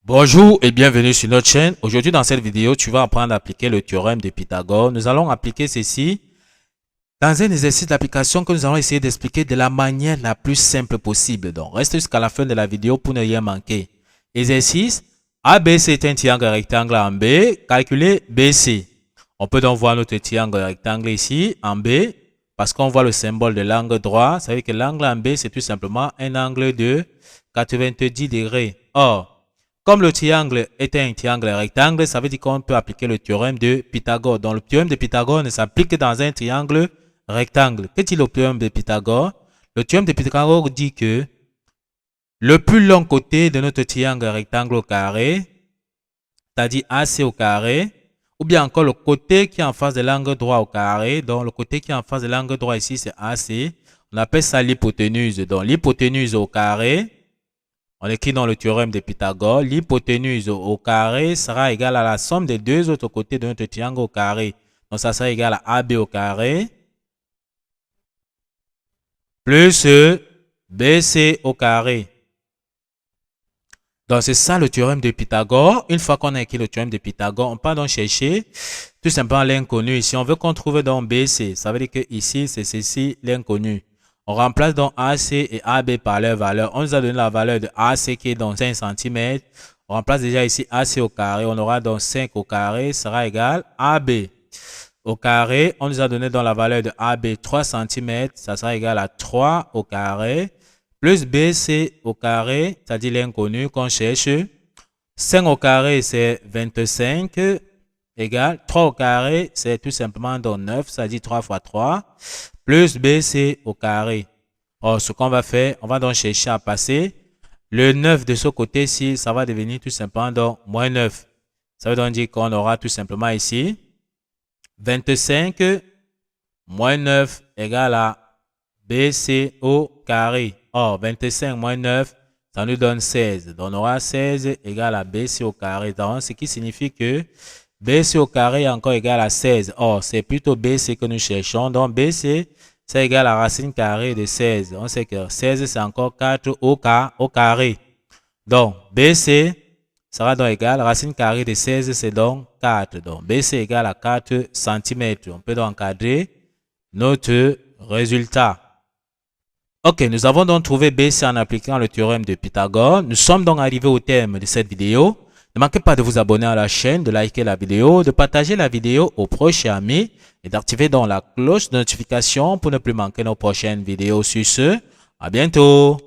Bonjour et bienvenue sur notre chaîne. Aujourd'hui dans cette vidéo, tu vas apprendre à appliquer le théorème de Pythagore. Nous allons appliquer ceci dans un exercice d'application que nous allons essayer d'expliquer de la manière la plus simple possible. Donc reste jusqu'à la fin de la vidéo pour ne rien manquer. Exercice ABC est un triangle rectangle en B. Calculez BC. On peut donc voir notre triangle rectangle ici en B parce qu'on voit le symbole de l'angle droit. Ça veut dire que l'angle en B c'est tout simplement un angle de 90 degrés. Or, comme le triangle est un triangle rectangle, ça veut dire qu'on peut appliquer le théorème de Pythagore. Donc, le théorème de Pythagore ne s'applique que dans un triangle rectangle. Qu'est-il le théorème de Pythagore? Le théorème de Pythagore dit que le plus long côté de notre triangle rectangle au carré, c'est-à-dire AC au carré, ou bien encore le côté qui est en face de l'angle droit au carré. Donc, le côté qui est en face de l'angle droit ici, c'est AC. On appelle ça l'hypoténuse. Donc, l'hypoténuse au carré, on écrit dans le théorème de Pythagore, l'hypoténuse au carré sera égale à la somme des deux autres côtés de notre triangle au carré. Donc, ça sera égal à AB au carré plus BC au carré. Donc, c'est ça le théorème de Pythagore. Une fois qu'on a écrit le théorème de Pythagore, on peut donc chercher tout simplement l'inconnu. Ici, on veut qu'on trouve donc BC. Ça veut dire que ici, c'est ceci l'inconnu. On remplace donc AC et AB par leur valeur. On nous a donné la valeur de AC qui est donc 5 cm. On remplace déjà ici AC au carré. On aura donc 5 au carré sera égal à AB. Au carré, on nous a donné donc la valeur de AB 3 cm. Ça sera égal à 3 au carré. Plus BC au carré, c'est-à-dire l'inconnu qu'on cherche. 5 au carré, c'est 25. Égal 3 au carré, c'est tout simplement donc 9. C'est-à-dire 3 fois 3. Plus BC au carré. Or, ce qu'on va faire, on va donc chercher à passer le 9 de ce côté-ci, ça va devenir tout simplement donc moins 9. Ça veut donc dire qu'on aura tout simplement ici 25 moins 9 égale à BC au carré. Or, 25 moins 9, ça nous donne 16. Donc, on aura 16 égale à BC au carré. Donc, ce qui signifie que BC au carré est encore égal à 16. Or, c'est plutôt BC que nous cherchons. Donc, BC, c'est égal à racine carrée de 16. On sait que 16, c'est encore 4 au carré. Donc, BC sera donc égal, racine carrée de 16, c'est donc 4. Donc, BC égale à 4 cm. On peut donc encadrer notre résultat. Ok, nous avons donc trouvé BC en appliquant le théorème de Pythagore. Nous sommes donc arrivés au terme de cette vidéo. Ne manquez pas de vous abonner à la chaîne, de liker la vidéo, de partager la vidéo aux proches et amis et d'activer donc la cloche de notification pour ne plus manquer nos prochaines vidéos. Sur ce, à bientôt.